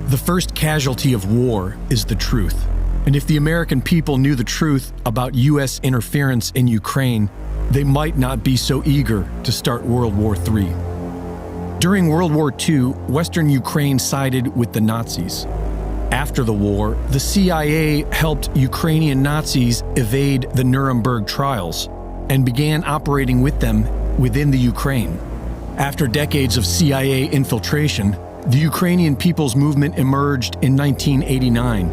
The first casualty of war is the truth. And if the American people knew the truth about U.S. interference in Ukraine, they might not be so eager to start World War III. During World War II, Western Ukraine sided with the Nazis. After the war, the CIA helped Ukrainian Nazis evade the Nuremberg trials and began operating with them within the Ukraine. After decades of CIA infiltration, the Ukrainian People's Movement emerged in 1989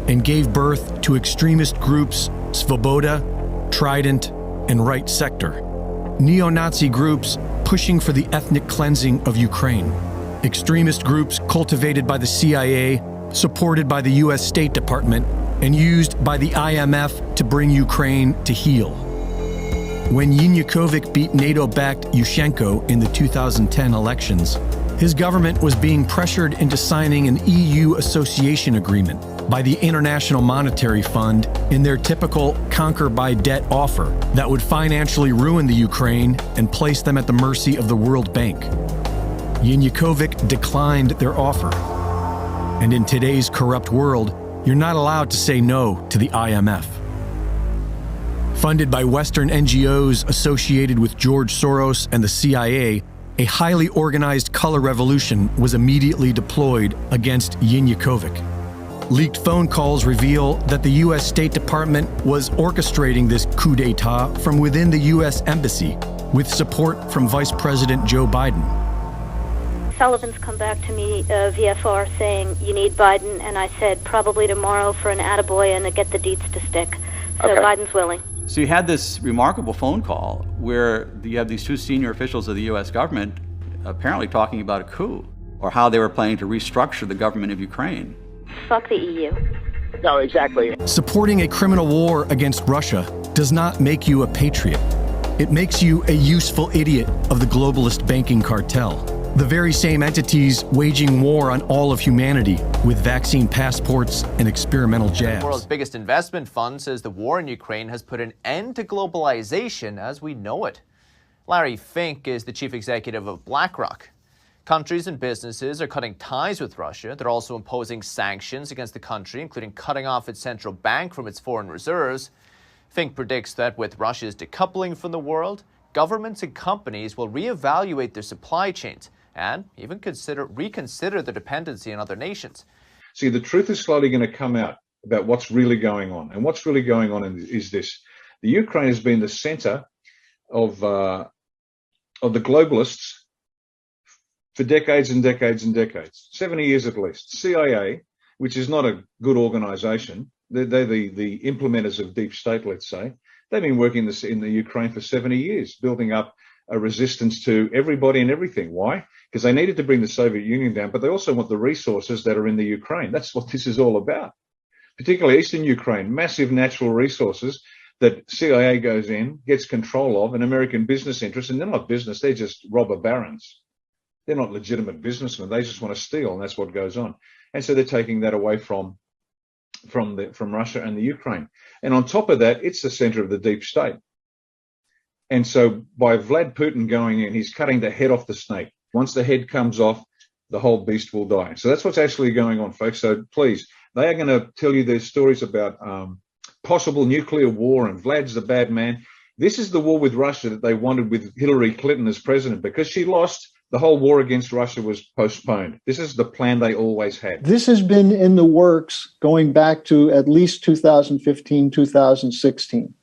and gave birth to extremist groups Svoboda, Trident, and Right Sector, neo-Nazi groups pushing for the ethnic cleansing of Ukraine, extremist groups cultivated by the CIA, supported by the U.S. State Department, and used by the IMF to bring Ukraine to heel. When Yanukovych beat NATO-backed Yushchenko in the 2010 elections, his government was being pressured into signing an EU association agreement by the International Monetary Fund in their typical conquer-by-debt offer that would financially ruin the Ukraine and place them at the mercy of the World Bank. Yanukovych declined their offer. And in today's corrupt world, you're not allowed to say no to the IMF. Funded by Western NGOs associated with George Soros and the CIA, a highly organized color revolution was immediately deployed against Yanukovych. Leaked phone calls reveal that the U.S. State Department was orchestrating this coup d'etat from within the U.S. Embassy, with support from Vice President Joe Biden. Sullivan's come back to me VFR saying, you need Biden, and I said probably tomorrow for an attaboy and to get the deets to stick. So okay. Biden's willing. So you had this remarkable phone call where you have these two senior officials of the U.S. government apparently talking about a coup, or how they were planning to restructure the government of Ukraine. Fuck the EU. No, exactly. Supporting a criminal war against Russia does not make you a patriot. It makes you a useful idiot of the globalist banking cartel. The very same entities waging war on all of humanity with vaccine passports and experimental jabs. The world's biggest investment fund says the war in Ukraine has put an end to globalization as we know it. Larry Fink is the chief executive of BlackRock. Countries and businesses are cutting ties with Russia. They're also imposing sanctions against the country, including cutting off its central bank from its foreign reserves. Fink predicts that with Russia's decoupling from the world, governments and companies will reevaluate their supply chains and even reconsider their dependency on other nations. See, the truth is slowly going to come out about what's really going on. And what's really going on is this. The Ukraine has been the center of the globalists for decades and decades and decades, 70 years at least. CIA, which is not a good organization, they're the implementers of deep state, let's say. They've been working in the Ukraine for 70 years, building up a resistance to everybody and everything. Why? Because they needed to bring the Soviet Union down, but they also want the resources that are in the Ukraine. That's what this is all about. Particularly Eastern Ukraine, massive natural resources that CIA goes in, gets control of, and American business interests, and they're not business, they're just robber barons. They're not legitimate businessmen. They just want to steal, and that's what goes on. And so they're taking that away from Russia and the Ukraine. And on top of that, it's the center of the deep state. And so by Vlad Putin going in, he's cutting the head off the snake. Once the head comes off, the whole beast will die. So that's what's actually going on, folks. So please, they are going to tell you their stories about possible nuclear war, and Vlad's the bad man. This is the war with Russia that they wanted with Hillary Clinton as president. Because she lost, the whole war against Russia was postponed. This is the plan they always had. This has been in the works going back to at least 2015, 2016.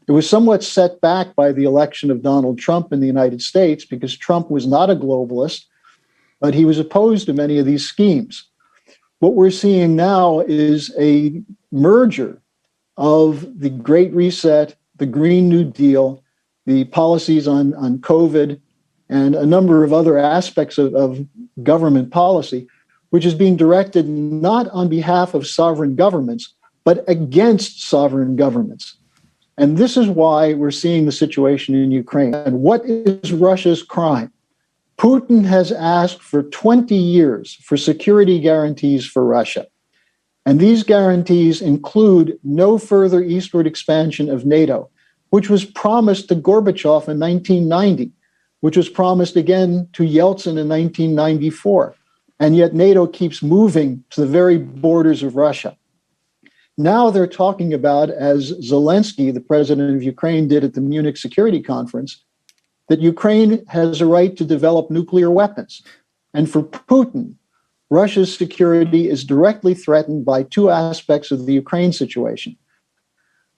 It was somewhat set back by the election of Donald Trump in the United States because Trump was not a globalist, but he was opposed to many of these schemes. What we're seeing now is a merger of the Great Reset, the Green New Deal, the policies on COVID, and a number of other aspects of government policy, which is being directed not on behalf of sovereign governments, but against sovereign governments. And this is why we're seeing the situation in Ukraine. And what is Russia's crime? Putin has asked for 20 years for security guarantees for Russia. And these guarantees include no further eastward expansion of NATO, which was promised to Gorbachev in 1990, which was promised again to Yeltsin in 1994. And yet NATO keeps moving to the very borders of Russia. Now they're talking about, as Zelensky, the president of Ukraine, did at the Munich Security Conference, that Ukraine has a right to develop nuclear weapons. And for Putin, Russia's security is directly threatened by two aspects of the Ukraine situation.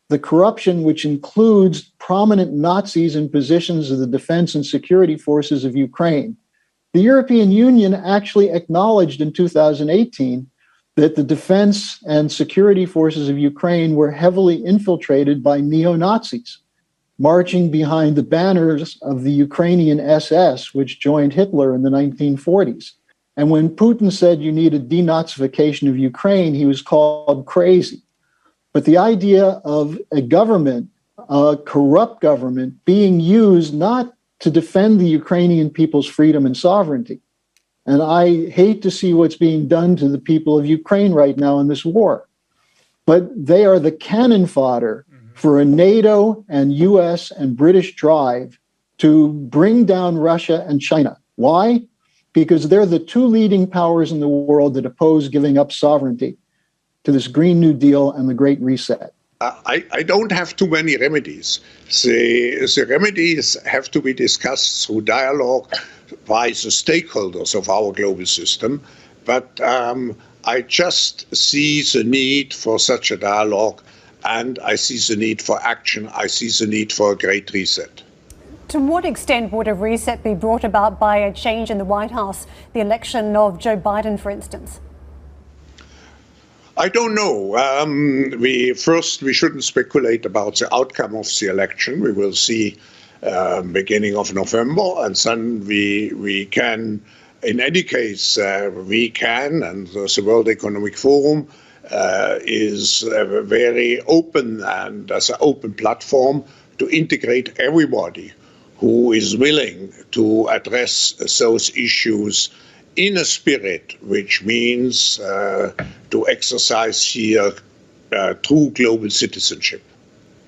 The corruption, which includes prominent Nazis in positions of the defense and security forces of Ukraine. The European Union actually acknowledged in 2018 that the defense and security forces of Ukraine were heavily infiltrated by neo-Nazis, marching behind the banners of the Ukrainian SS, which joined Hitler in the 1940s. And when Putin said you need a denazification of Ukraine, he was called crazy. But the idea of a government, a corrupt government, being used not to defend the Ukrainian people's freedom and sovereignty. And I hate to see what's being done to the people of Ukraine right now in this war. But they are the cannon fodder for a NATO and US and British drive to bring down Russia and China. Why? Because they're the two leading powers in the world that oppose giving up sovereignty to this Green New Deal and the Great Reset. I don't have too many remedies. The remedies have to be discussed through dialogue by the stakeholders of our global system. But I just see the need for such a dialogue, and I see the need for action. I see the need for a Great Reset. To what extent would a reset be brought about by a change in the White House, the election of Joe Biden, for instance? I don't know. We shouldn't speculate about the outcome of the election. We will see beginning of November, and then we can, in any case, we can, and the World Economic Forum is very open and as an open platform to integrate everybody who is willing to address those issues in a spirit which means to exercise here true global citizenship.